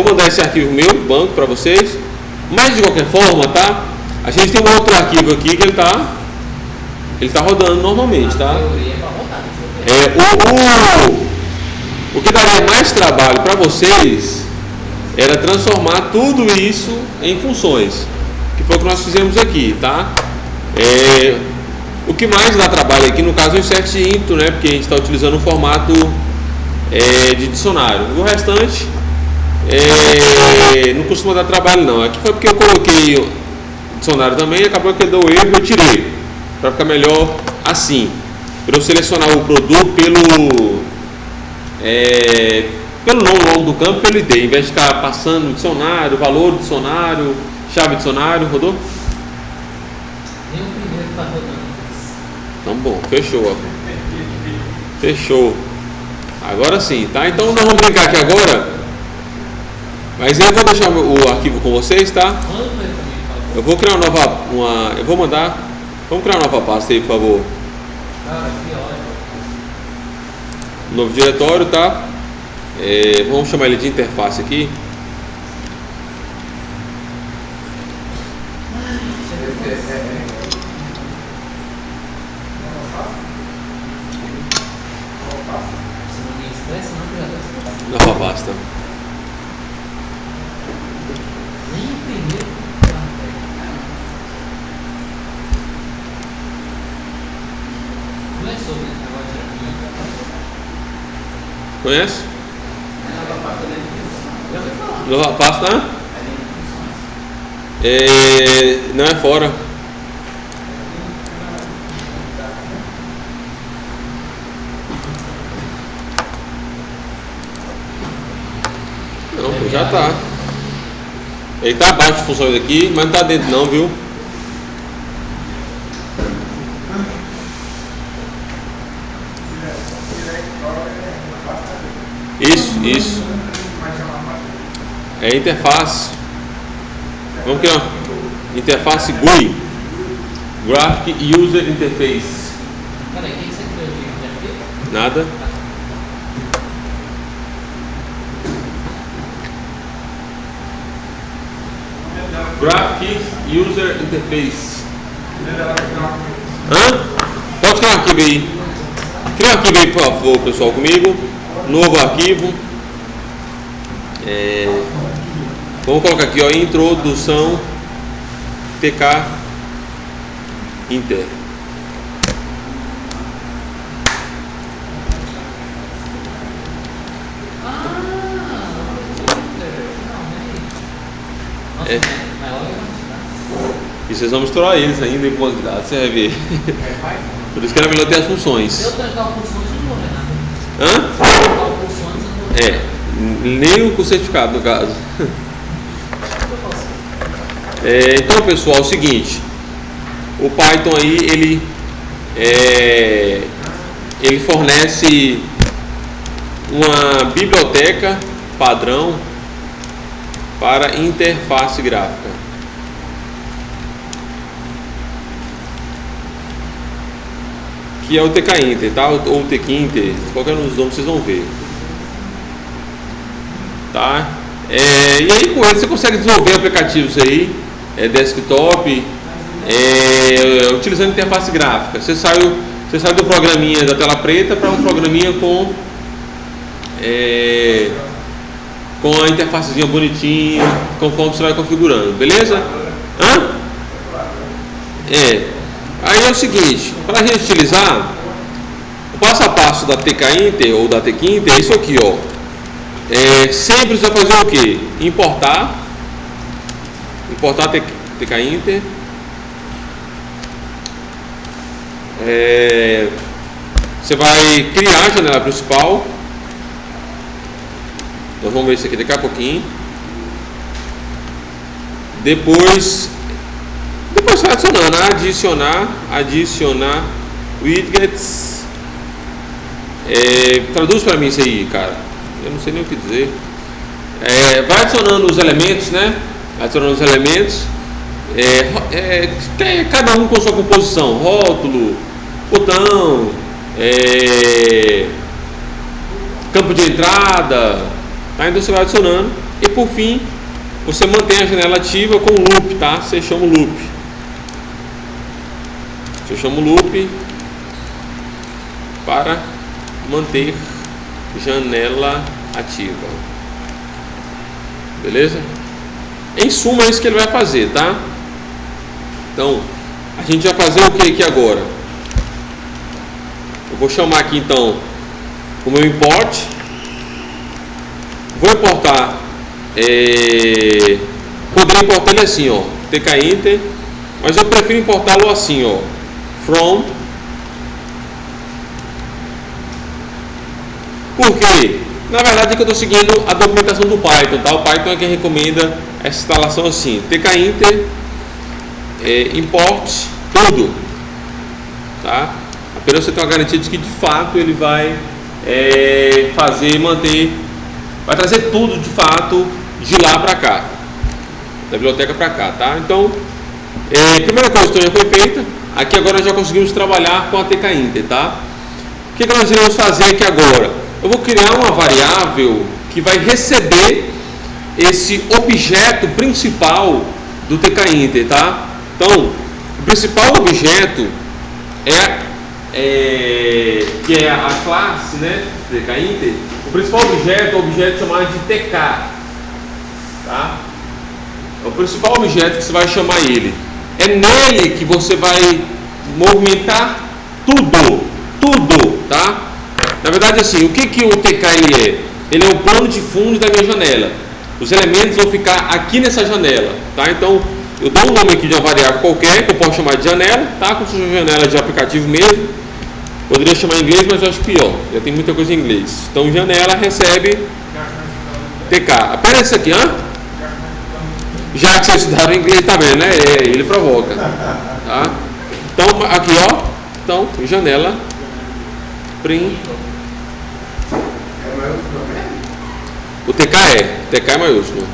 mandar esse arquivo meu, banco, para vocês. Mas de qualquer forma, tá? A gente tem um outro arquivo aqui que ele tá rodando normalmente, tá? O que daria mais trabalho para vocês era transformar tudo isso em funções, que foi o que nós fizemos aqui, tá? O que mais dá trabalho aqui, no caso, é o insert into, né? Porque a gente está utilizando um formato de dicionário. O restante não costuma dar trabalho, não. Aqui foi porque eu coloquei o dicionário também e acabou que deu erro e eu tirei, para ficar melhor assim. Para eu selecionar o produto pelo nome do campo, pelo ID, em vez de ficar passando dicionário, valor do dicionário, chave dicionário. Rodou? Nem o primeiro está rodando. Então, bom, fechou. Fechou. Agora sim, tá? Então nós vamos brincar aqui agora. Mas eu vou deixar o arquivo com vocês, tá? Eu vou criar eu vou mandar. Vamos criar uma nova pasta aí, por favor. Novo diretório, tá? Vamos chamar ele de interface aqui. Nova pasta. Conhece? Nova pasta, né? Não é fora. Não, já tá. Ele tá abaixo de funções aqui, mas não tá dentro não, viu? Isso. É interface. Vamos criar interface GUI, Graphic User Interface. Peraí, quem você criou? Nada. Graphic User Interface. Pode criar um arquivo aí. Cria um arquivo aí, por favor, pessoal, comigo. Novo arquivo. Vamos colocar aqui, ó, introdução TK Inter. E vocês vão misturar eles ainda em banco de dados, você vai ver. Por isso que era melhor ter as funções. Se eu trancar o funções, não vou ver nada. Nem o certificado, no caso. Então, pessoal, é o seguinte. O Python aí, ele fornece uma biblioteca padrão para interface gráfica. Que é o TK Inter, tá? Ou TK Inter, qualquer um dos nomes vocês vão ver. Tá? E aí com ele você consegue desenvolver aplicativos aí, desktop, utilizando interface gráfica. Você sai do programinha da tela preta para um programinha com a interfacezinha bonitinha, conforme você vai configurando, beleza? Aí é o seguinte, para a gente utilizar o passo a passo da TK Inter ou da TK Inter, é isso aqui, ó. Sempre você vai fazer o que? Importar TK Inter. Você vai criar a janela principal. Nós vamos ver isso aqui daqui a pouquinho. Depois você vai adicionar widgets. Traduz para mim isso aí, cara. Eu não sei nem o que dizer. Vai adicionando os elementos, né? Adicionando os elementos. Cada um com sua composição. Rótulo, botão, campo de entrada. Tá? Então você vai adicionando. E por fim, você mantém a janela ativa com o loop, tá? Você chama o loop. Você chama o loop para manter janela ativa. Beleza? Em suma, é isso que ele vai fazer, tá? Então, a gente vai fazer o que aqui agora? Eu vou chamar aqui então o meu import. Vou importar. Poderia importar ele assim, ó, tkinter, mas eu prefiro importá-lo assim, ó, from. Por quê? Na verdade é que eu estou seguindo a documentação do Python, tá? O Python é quem recomenda essa instalação assim, tkinter, import tudo, tá? Apenas você tem uma garantia de que de fato ele vai manter, vai trazer tudo de fato de lá para cá, da biblioteca para cá, tá? Então, primeira coisa que já foi feita, aqui agora nós já conseguimos trabalhar com a tkinter, tá? O que nós iremos fazer aqui agora? Eu vou criar uma variável que vai receber esse objeto principal do tkinter, tá? Então, o principal objeto que é a classe, né, tkinter. O principal objeto é o objeto chamado de tk, tá? É o principal objeto que você vai chamar ele. É nele que você vai movimentar tudo, tá? Na verdade, assim, o que o tk ele é? Ele é o plano de fundo da minha janela. Os elementos vão ficar aqui nessa janela, tá? Então, eu dou um nome aqui de uma variável qualquer, que eu posso chamar de janela, tá? Como se fosse uma janela de aplicativo mesmo. Poderia chamar em inglês, mas eu acho pior. Já tem muita coisa em inglês. Então, janela recebe tk. Apenas isso aqui, já que vocês estudaram inglês, tá vendo, né? Ele provoca, tá? Então, aqui, ó. Então, janela print. O tk é maiúsculo.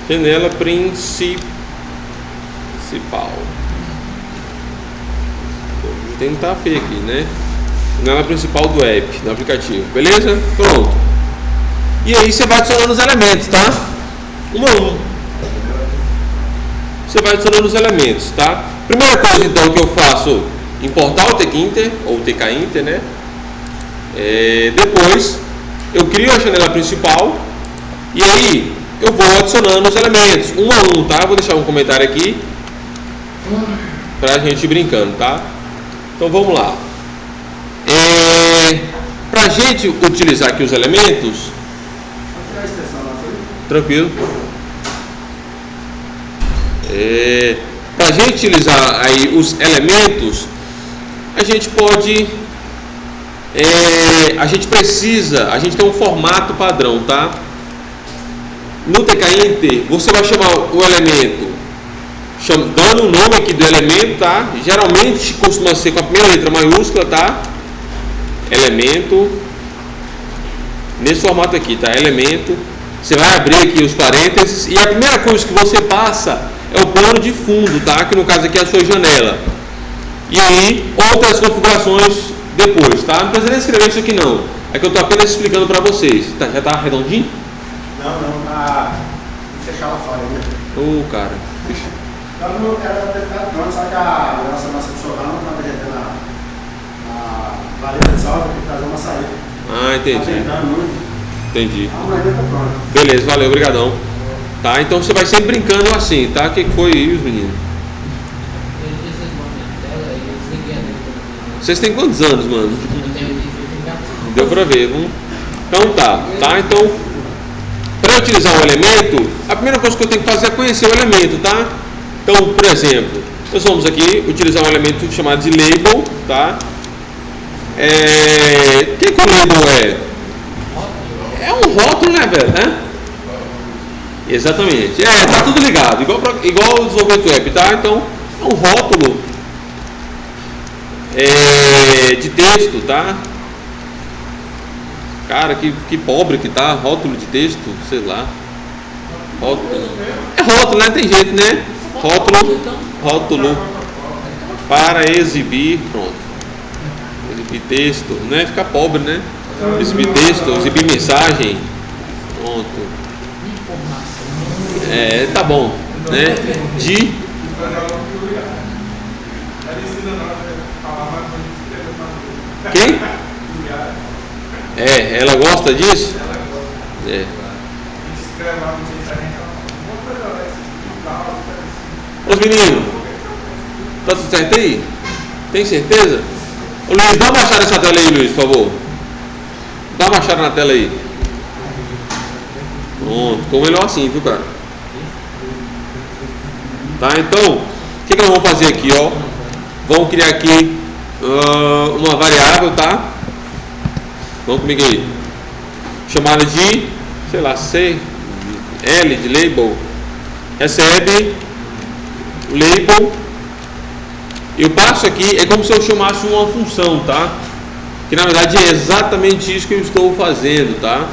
Janela principal. Vou tentar feio aqui, né? Janela principal do app, do aplicativo. Beleza? Pronto. E aí você vai adicionando os elementos, tá? Um a um. Você vai adicionando os elementos, tá? Primeira coisa então que eu faço, importar o tkinter, ou tkinter, né? Depois eu crio a janela principal e aí eu vou adicionando os elementos, um a um, tá? Vou deixar um comentário aqui pra gente ir brincando, tá? Então vamos lá. Pra gente utilizar aqui os elementos, tranquilo. Pra gente utilizar aí os elementos, a gente pode, a gente tem um formato padrão, tá? No tkinter, você vai chamar o elemento, dando o nome aqui do elemento, tá? Geralmente costuma ser com a primeira letra maiúscula, tá? Elemento, nesse formato aqui, tá? Elemento. Você vai abrir aqui os parênteses e a primeira coisa que você passa é o plano de fundo, tá? Que no caso aqui é a sua janela. E aí, outras configurações depois, tá? Não precisa nem escrever isso aqui não. É que eu estou apenas explicando para vocês. Tá, já tá redondinho? Não, tá. Fechar lá fora, né? Cara. Não era ter ficado pronto, só que a nossa funcional não está derretendo a vareta de sal, tem que trazer uma saída. Entendi. Tá tentando muito. Entendi. A vareta tá pronta. Beleza, valeu, obrigadão. Tá, então você vai sempre brincando assim, tá? O que foi isso, menino? Vocês têm quantos anos, mano? Deu pra ver, vamos? Então tá? Então, para utilizar um elemento, a primeira coisa que eu tenho que fazer é conhecer o elemento, tá? Então, por exemplo, nós vamos aqui utilizar um elemento chamado de label, tá? O que o label é? É um rótulo, né, velho? Exatamente. Tá tudo ligado, igual o desenvolvimento web, tá? Então, é um rótulo de texto, tá? Cara, que pobre que tá, rótulo de texto, sei lá. Rótulo. É rótulo, né? Tem jeito, né? Rótulo para exibir, pronto. Exibir texto, né? Fica pobre, né? Exibir texto, exibir mensagem. Pronto. Informação. Tá bom, né? De quem? Ela gosta disso? Os meninos, tá tudo certo aí? Tem certeza? Ô Luiz, dá uma baixada nessa tela aí, Luiz, por favor. Dá uma baixada na tela aí. Pronto, ficou melhor assim, viu, cara? Tá, então, o que nós vamos fazer aqui, ó? Vamos criar aqui uma variável, tá? Vamos comigo aí. Chamada de, sei lá, L de label. Recebe o label. E o passo aqui é como se eu chamasse uma função, tá? Que na verdade é exatamente isso que eu estou fazendo, tá?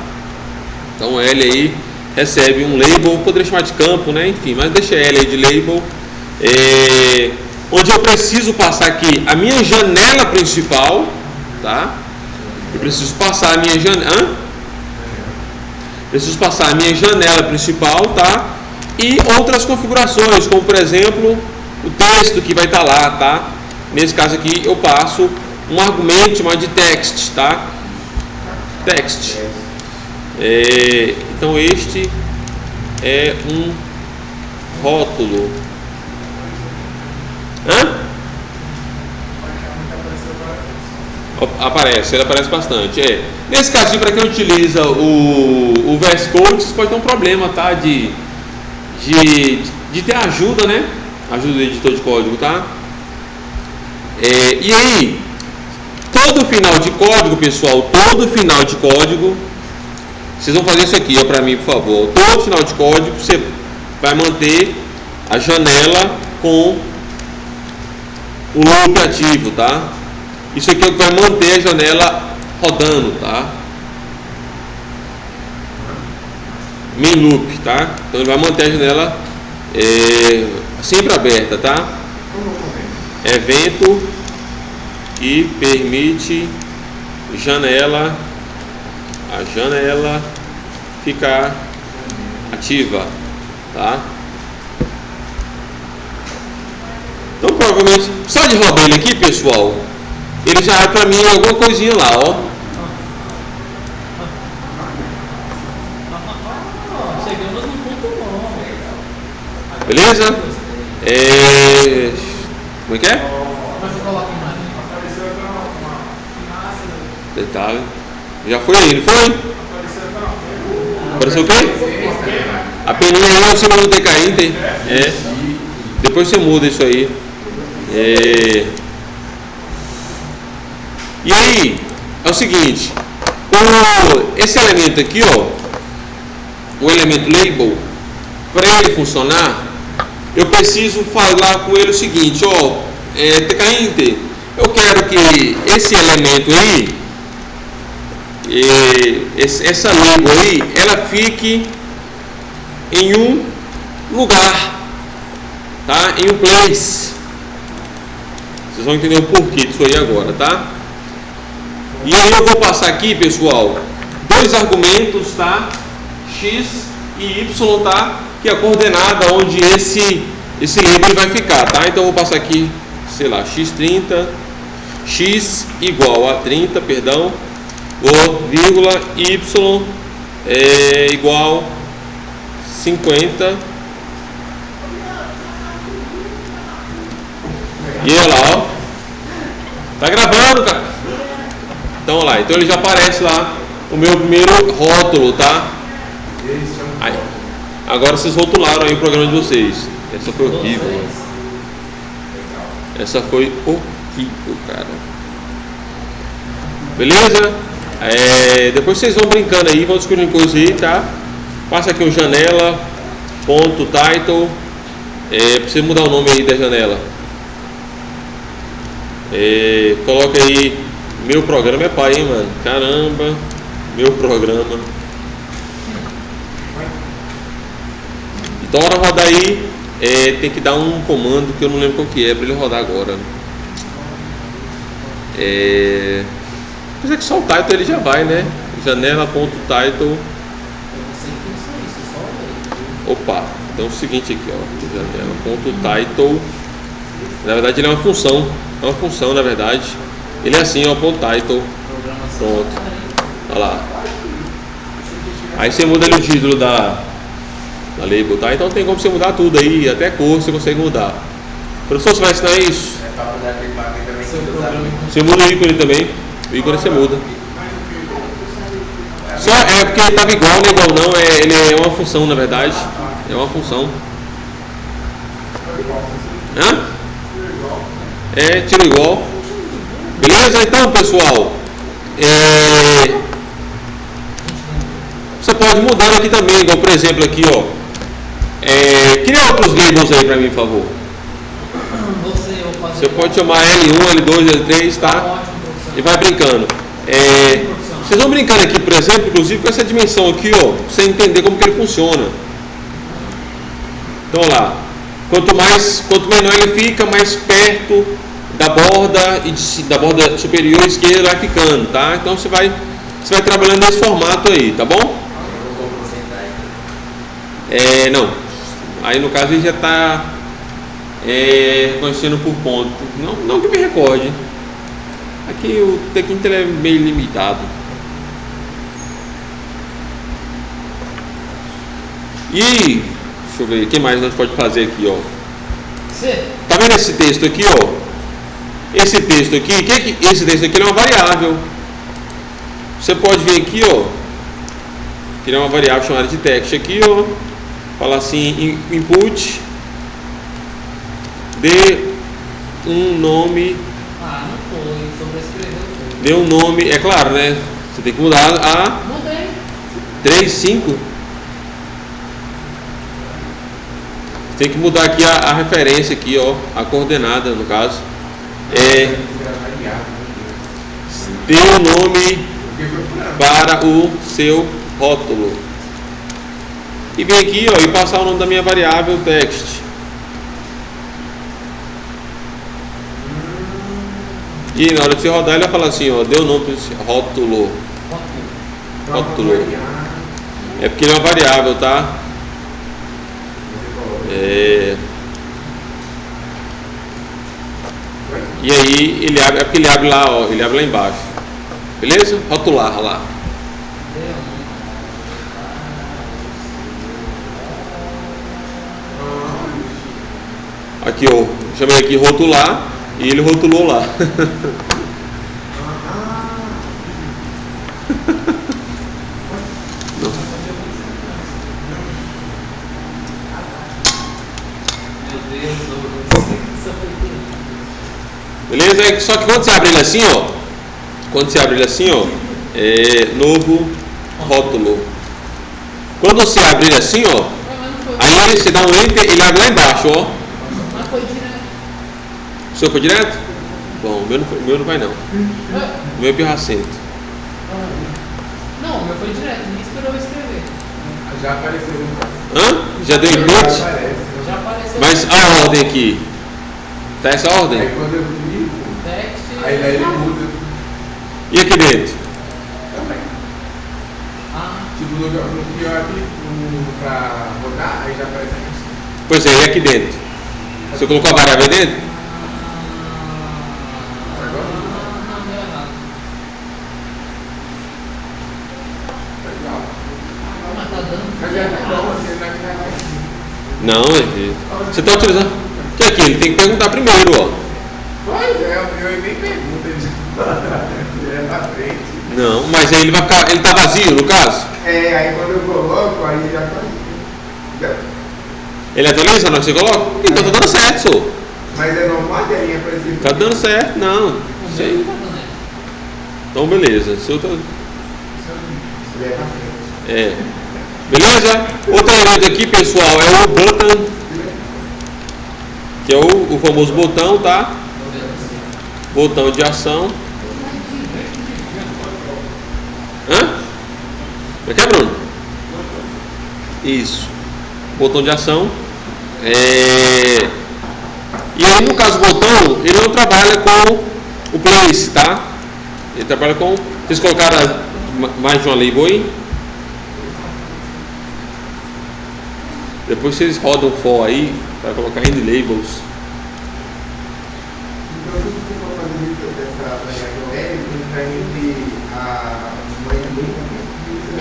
Então L aí recebe um label, poderia chamar de campo, né? Enfim, mas deixa L aí de label. Onde eu preciso passar aqui a minha janela principal, tá? Eu preciso passar a minha janela. Preciso passar a minha janela principal, tá? E outras configurações, como por exemplo o texto que vai estar lá, tá? Nesse caso aqui eu passo um argumento chamado de text, tá? Text. Então este é um rótulo. Ele aparece bastante. Nesse caso, para quem utiliza o VS Code, você pode ter um problema, tá? De ter ajuda, né? Ajuda do editor de código, tá? E aí, todo final de código, pessoal, todo final de código, vocês vão fazer isso aqui, ó, para mim, por favor. Todo final de código, você vai manter a janela com o loop ativo, tá? Isso aqui é o que vai manter a janela rodando, tá? Main loop, tá? Então ele vai manter a janela sempre aberta, tá? Evento e permite a janela ficar ativa, tá? Então provavelmente só de rodar ele aqui, pessoal, ele já é para mim alguma coisinha lá, ó. Chegamos no ponto bom. Beleza? Como é que é? Mas você coloca imagem. Detalhe. Já foi aí, não foi? Apareceu o quê? A peninha aí você muda o TK Inter. Depois você muda isso aí. E aí, é o seguinte, esse elemento aqui, ó, o elemento label, para ele funcionar, eu preciso falar com ele o seguinte, ó, TK Inter, eu quero que esse elemento aí, essa label aí, ela fique em um lugar, tá? Em um place. Vocês vão entender o porquê disso aí agora, tá? E aí eu vou passar aqui, pessoal, dois argumentos, tá? X e Y, tá? Que é a coordenada onde esse label vai ficar, tá? Então eu vou passar aqui, sei lá, x30, x igual a 30, perdão, vírgula, y igual 50. E olha lá, ó. Tá gravando, cara. Então, olha lá. Então ele já aparece lá o meu primeiro rótulo, tá? Aí, agora vocês rotularam aí o programa de vocês. Essa foi horrível, mano. Essa foi horrível, cara. Beleza? Depois vocês vão brincando aí, vão descobrindo coisas aí, tá? Passa aqui o janela, ponto, title. Pra você mudar o nome aí da janela. Coloca aí, meu programa é pai, hein, mano? Caramba, meu programa. Então, hora rodar aí, tem que dar um comando que eu não lembro qual que é para ele rodar agora. Apesar que só o title ele já vai, né? Janela.title Opa, então é o seguinte aqui, ó, ponto title. Na verdade ele é uma função, na verdade. Ele é assim, ó, ponto title. Pronto. Olha lá. Aí você muda ali o título da label, tá? Então tem como você mudar tudo aí, até cor você consegue mudar. Professor, você vai ensinar isso? Você muda o ícone também. O ícone você muda. Só é porque ele estava igual, não é igual não, ele é uma função na verdade. É uma função. Hã? É, tira igual. Beleza? Então pessoal, você pode mudar aqui também, igual por exemplo aqui, ó. Cria outros labels aí pra mim, por favor. Você pode chamar L1, L2, L3, tá? E vai brincando. Vocês vão brincando aqui, por exemplo, inclusive com essa dimensão aqui, ó, pra você entender como que ele funciona. Então, olha lá. Quanto menor ele fica, mais perto da borda e da borda superior esquerda vai ficando, tá? Então você vai trabalhando nesse formato aí, tá bom? Não. Aí no caso ele já está reconhecendo por ponto. Não que me recorde. Aqui o Tkinter é meio limitado. E deixa eu ver, o que mais nós pode fazer aqui, ó? Tá vendo esse texto aqui, ó? Esse texto aqui, esse texto aqui é uma variável. Você pode vir aqui, ó, criar uma variável chamada de text aqui, ó. Fala assim, input, dê um nome. Não foi, sobrescreveu. Dê um nome, é claro, né? Você tem que mudar a 3, 5. Tem que mudar aqui a referência aqui, ó, a coordenada no caso. Dê um nome para o seu rótulo. E vem aqui, ó, e passar o nome da minha variável text. E na hora de você rodar, ele vai falar assim, ó, dê o nome para esse rótulo. É porque ele é uma variável, tá? E aí ele abre, é porque ele abre lá, ó, ele abre lá embaixo. Beleza? Rotular, olha lá. Aqui, ó, chamei aqui rotular e ele rotulou lá. Beleza? Só que quando você abre ele assim, ó, novo rótulo. Quando você abre ele assim, ó, aí você dá um enter, ele abre lá embaixo, ó. Mas foi direto. O seu foi direto? Bom, o meu não vai não. O meu é pirracento. Não, o meu foi direto, nem esperou eu escrever. Já apareceu. Já deu input? Já apareceu. Mas a ordem aqui. Tá essa ordem? Aí quando eu vi, Text. aí ele muda. E aqui dentro? Também. Tipo, no pior aqui, pra rodar, aí já aparece aqui. Pois é, e aqui dentro? Você colocou a variável dentro? Não, deu errado. Legal. Mas tá dando. Mas é bom, você vai ficar. Não, você está utilizando. Que aqui, ele tem que perguntar primeiro, ó. Pois é, eu nem pergunto, ele já é pra frente. Não, mas aí ele vai ficar. Ele tá vazio no caso? Aí quando eu coloco, aí já tá. Ele atualiza na hora que você coloca? Então tá dando certo, senhor. Mas é normal a telinha aparecer. Tá dando certo, não. Sei. Então beleza. O senhor tá. É pra frente. Beleza? Outro elemento aqui, pessoal, é o button, que é o famoso botão, tá? Botão de ação. Como é que é, Bruno? Isso. Botão de ação. E aí, no caso, o botão, ele não trabalha com o place, tá? Ele trabalha com... Vocês colocaram mais de uma label aí? Depois vocês rodam for aí para colocar end labels. Então, tudo que for fazer dessa variável L, tem que estar entre a mãe e o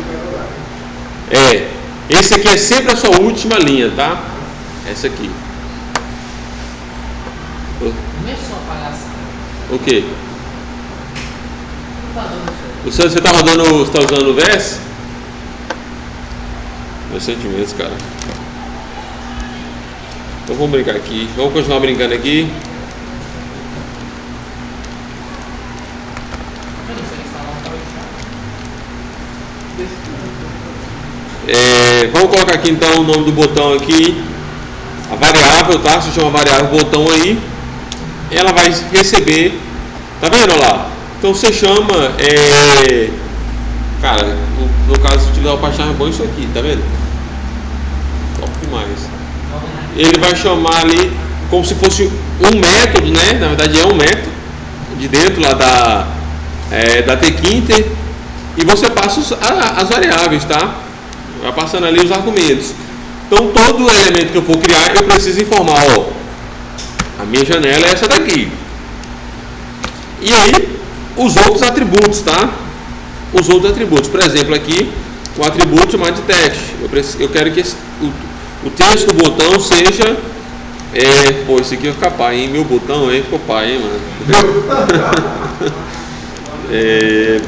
intervalo lá. É, esse aqui é sempre a sua última linha, tá? Essa aqui. Começou a palhaçada. O quê? Não tá dando certo. Você tá rodando, você tá usando o VS? Meus sentimentos, cara. Então vamos brincar aqui. Vamos continuar brincando aqui. Eu não sei instalar um Vamos colocar aqui então o nome do botão aqui. A variável, tá? Se chama variável botão aí. Ela vai receber. Tá vendo lá? Então você chama. Cara, no caso se utilizar o paixão é bom isso aqui, tá vendo? Top demais. Ele vai chamar ali como se fosse um método, né? Na verdade é um método de dentro lá da Tkinter, e você passa as variáveis, tá? Vai passando ali os argumentos. Então todo elemento que eu for criar eu preciso informar, ó, a minha janela é essa daqui. E aí os outros atributos, tá? Os outros atributos, por exemplo aqui o atributo chamado de teste. Eu quero que o texto do botão seja. Pô, esse aqui vai ficar pai, hein? Meu botão aí ficou pai, hein, mano?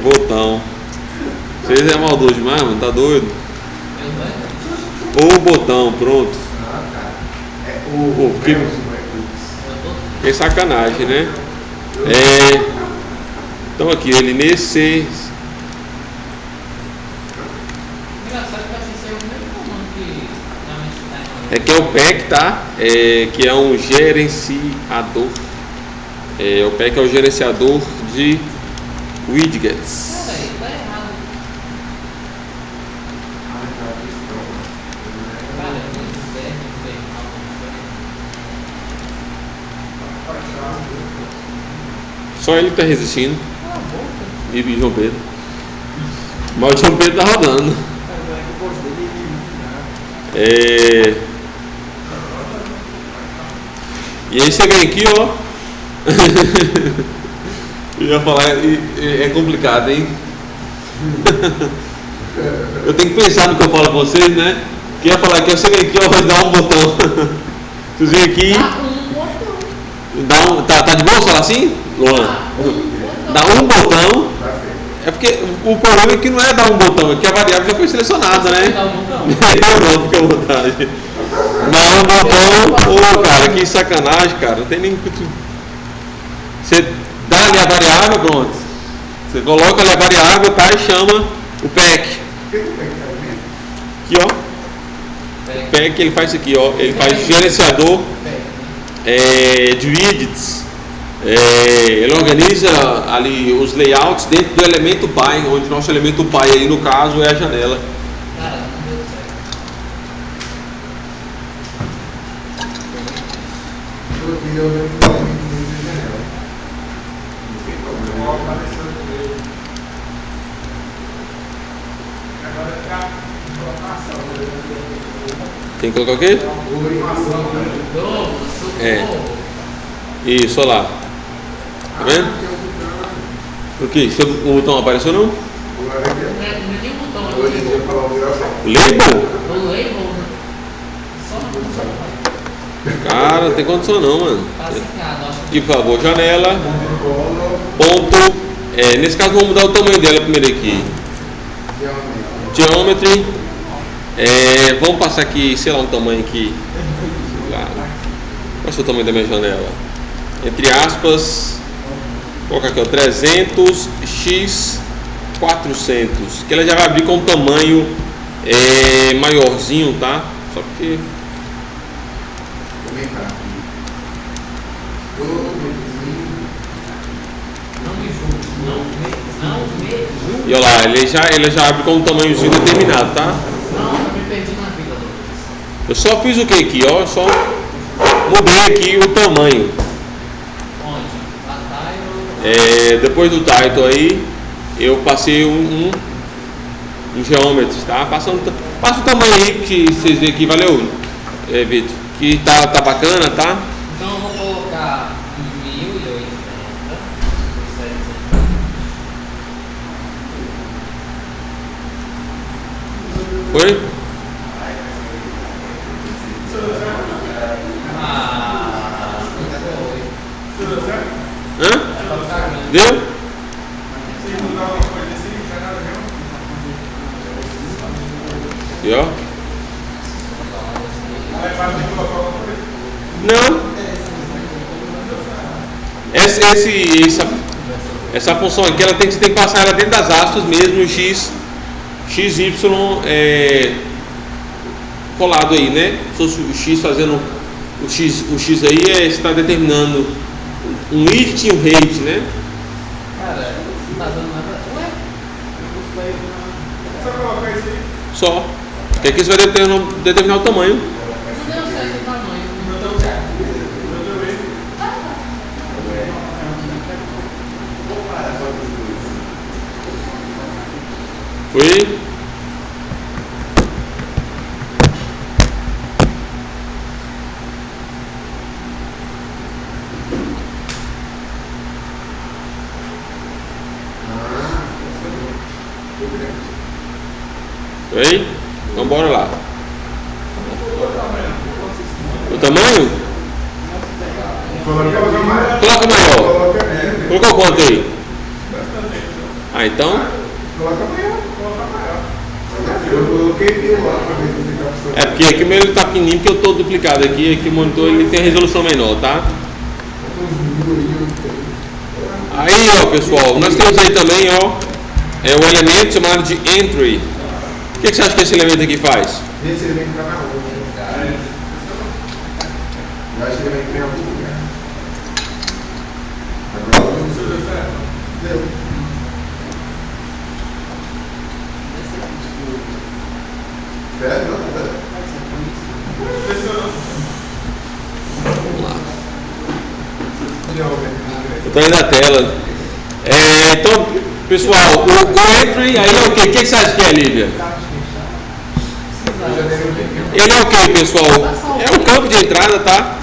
Botão. Vocês é maldoso demais, mano? Tá doido? Ou botão, pronto. Pô, que sacanagem, né? Então aqui, ele nesse. Que é o PEC, tá? Que é um gerenciador. O PEC é o gerenciador de widgets. Peraí, tá errado. Cara, Só ele tá resistindo. cala a boca. E João Pedro. Mas o João Pedro tá rodando. E aí você vem aqui, ó. Eu ia falar, é complicado, hein? Eu tenho que pensar no que eu falo pra vocês, né? Que ia falar aqui, você vem aqui, ó, vai dar um botão. Vocês vêm aqui. Tá de boa falar assim, Luan? Dá um botão. É porque o problema é que não é dar um botão, é que a variável já foi selecionada, né? Não, fica à vontade. Dá um botão, pô, cara, que sacanagem, cara. Não tem nem. Você dá ali a variável, pronto. Você coloca ali a variável, tá? E chama o PEC. Aqui, ó. O PEC ele faz isso aqui, ó. Ele faz gerenciador de widgets. Ele organiza ali os layouts dentro do elemento pai, onde nosso elemento pai aí no caso é a janela. Cara, não deu certo. Tem que colocar o quê? Isso, olha lá. Tá vendo? O que? O botão apareceu não? Não é nem o botão, é o Label? label, né? Só na função. Cara, não tem condição não, mano. Tá secado, acho Aqui, por favor, janela. Ponto. Nesse caso vamos mudar o tamanho dela primeiro aqui. Geometry. Vamos passar aqui, sei lá, um tamanho aqui. Qual é o tamanho da minha janela? Entre aspas, vou colocar aqui, ó, 300 x 400, que ela já vai abrir com um tamanho maiorzinho, tá? Só porque não me julgue. e olha lá, ele já abre com um tamanhozinho determinado, tá? Não, eu me perdi na vida, Lucas. Eu só fiz o que aqui, ó, só mudei aqui o tamanho. Onde? A tile. Depois do title aí, eu passei um geometry, tá? Passa o tamanho aí que vocês veem aqui, valeu? Vitor? Que tá bacana, tá? Então eu vou colocar 1080. Foi? Hã? Viu? E ó. Não. Essa função aqui, ela tem que passar ela dentro das aspas mesmo, o x, y colado aí, né? Se fosse o x fazendo o x aí está determinando um it e um rate, né? Cara, não tá dando nada. Ué? Só colocar isso aí. Só. Porque aqui você vai determinar o tamanho. Não deu certo o tamanho. Não deu certo. Não deu bem. Foi? Foi? Então bora lá. O tamanho? Coloca maior. Colocou quanto aí? Ah, então? Eu coloquei aqui lá. É porque aqui o meu está pequenininho, porque eu estou duplicado aqui o monitor ele tem resolução menor, tá? Aí, ó, pessoal, nós temos aí também, ó, o elemento chamado de entry. O que você acha que esse elemento aqui faz? Esse elemento está na outra. Eu acho que ele vai criar algum lugar. Agora vamos ver. Deu. Espera, não, espera. Vamos lá. Eu estou aí na tela. Então, pessoal, o entry aí é o quê? O que você acha que é, Lívia? Ele é o que, pessoal? É o campo de entrada, tá?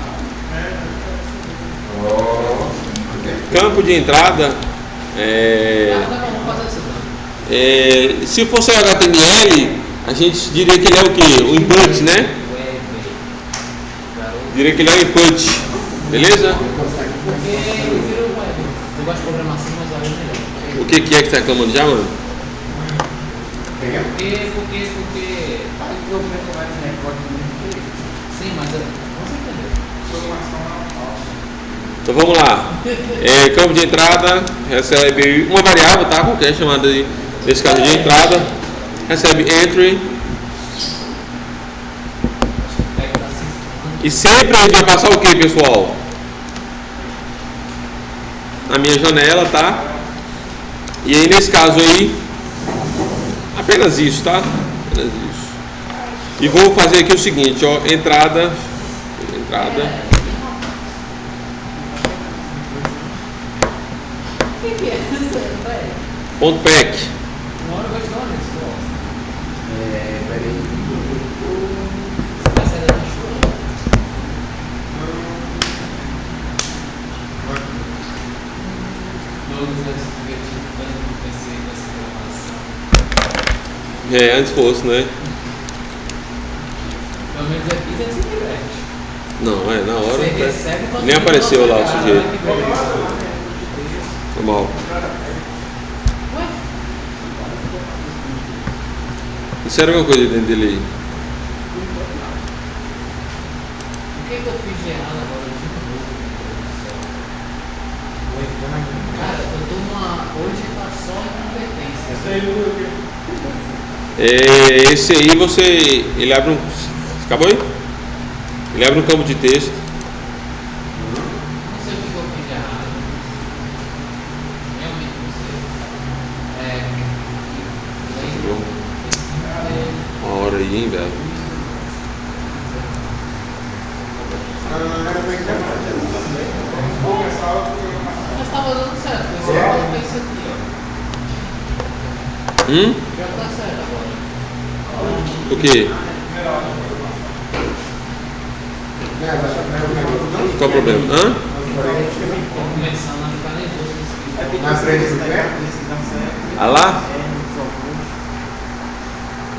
Campo de entrada. Se fosse o HTML, a gente diria que ele é o que? O input, né? Diria que ele é o input. Beleza? Eu gosto de programação, mas a web é melhor. O que é que você está reclamando já, mano? Porque Eu vou mais recorde muito. sim, mas você entendeu. Então vamos lá. Campo de entrada recebe uma variável, tá? Qualquer chamada desse caso de entrada. Recebe entry. E sempre a gente vai passar o que, pessoal? Na minha janela, tá? E aí nesse caso aí, apenas isso, tá? Apenas isso. E vou fazer aqui o seguinte, ó, entrada. O que é? Ponto pack. Uma hora eu vou te dar uma resposta. Peraí. Vai sair da chuva? Não, não é divertido quando eu pensei nessa gravação. Antes fosse, né? Pelo menos aqui você se diverte. Não, na hora. Você recebe quando Nem você apareceu lá o cara, sujeito. que beleza. Normal. Ué? Isso era alguma coisa dentro dele aí. O que eu fiz de errado agora? Cara, eu tô numa. Hoje tá só incompetência. Esse aí ele abre um. Acabou aí? Ele abre um campo de texto. Não sei o que eu fiz de errado. Realmente não sei. Uma hora aí, hein, velho. Mas tava dando certo, eu só coloquei isso aqui, ó. Já tá certo agora. O quê? Qual o problema? Hã? Começando a ficar nervoso. Na frente do pé? Ah lá?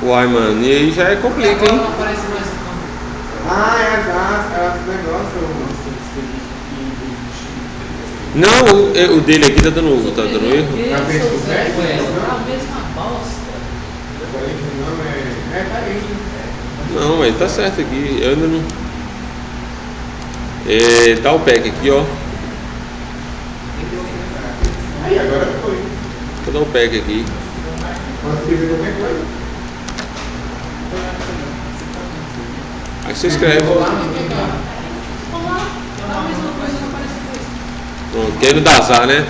Uai, mano, e aí já é complica, hein? Não aparece mais no campo. Ah, é as negócio. Não, o dele aqui tá dando erro. Na frente do pé? A mesma bosta. Não, tá aí. Não, mas tá certo aqui. Eu ainda não. Tá o pack aqui, ó. Aí, agora foi. Vou dar o pack aqui. Pode escrever qualquer coisa. Aí você escreve. Olá, a mesma coisa não aparece mais. Pronto, querendo dar azar, né?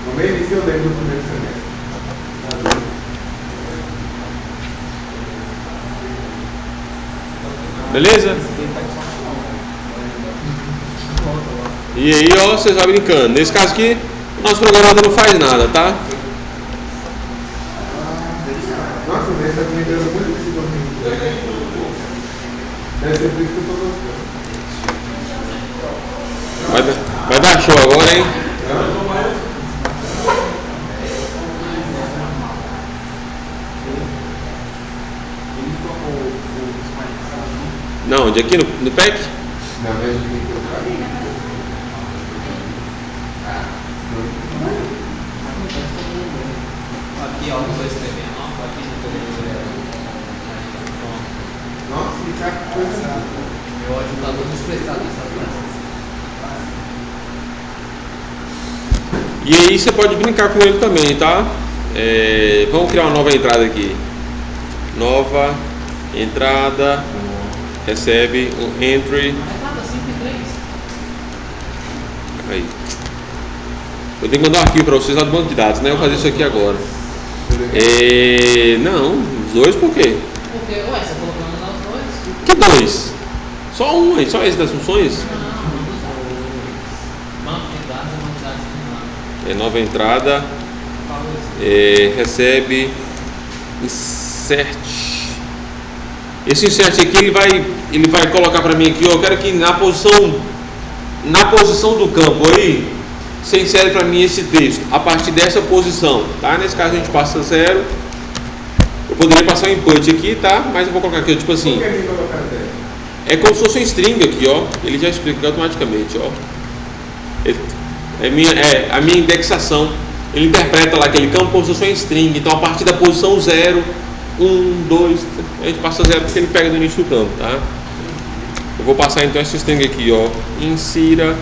No meio disso eu lembro do primeiro semestre. Beleza? E aí, ó, vocês vão brincando. Nesse caso aqui, o nosso programador não faz nada, tá? Nossa, mas essa comida é muito difícil. Deve ser por isso que eu tô gostando. Vai dar show agora, hein? Não, de aqui no pack? Não, mas o que eu falei? Aqui, ó, não estou escrevendo. Aqui não estou escrevendo. Nossa, que cara, que coisa. Meu ajudador desprezado nessa classe. E aí você pode brincar com ele também, tá? Vamos criar uma nova entrada aqui. Nova entrada. Recebe um entry. Entrada 5 e 3. Aí. Eu tenho que mandar um arquivo para vocês lá do banco de dados, né? Eu vou fazer isso aqui agora. Não, os dois por quê? Porque, ué, você colocou mandar os dois? Que dois? Só um aí, só esse das funções? Não, banco de dados é uma unidade de Nova entrada. Recebe insert. Esse insert aqui ele vai colocar para mim aqui, ó, eu quero que na posição do campo aí você insere para mim esse texto a partir dessa posição, tá? Nesse caso a gente passa 0. Eu poderia passar um input aqui, tá? Mas eu vou colocar aqui, tipo assim. É como se fosse um string aqui, ó. Ele já explica automaticamente, ó. A minha indexação. Ele interpreta lá aquele campo como se fosse um string. Então a partir da posição 0, 1, 2, a gente passa 0 porque ele pega do início do campo, tá? Eu vou passar então esse string aqui, ó. Insira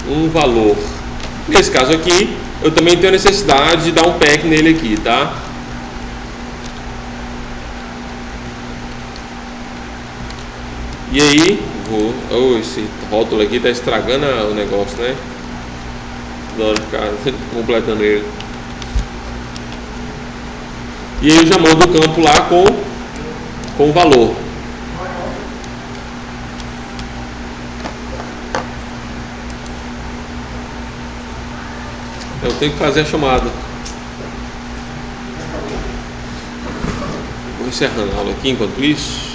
um valor. Nesse caso aqui, eu também tenho necessidade de dar um pack nele aqui, tá? E aí, esse rótulo aqui tá estragando o negócio, né? Adoro ficar completando ele. E aí eu já mando o campo lá com o valor. Eu tenho que fazer a chamada. Vou encerrando a aula aqui enquanto isso.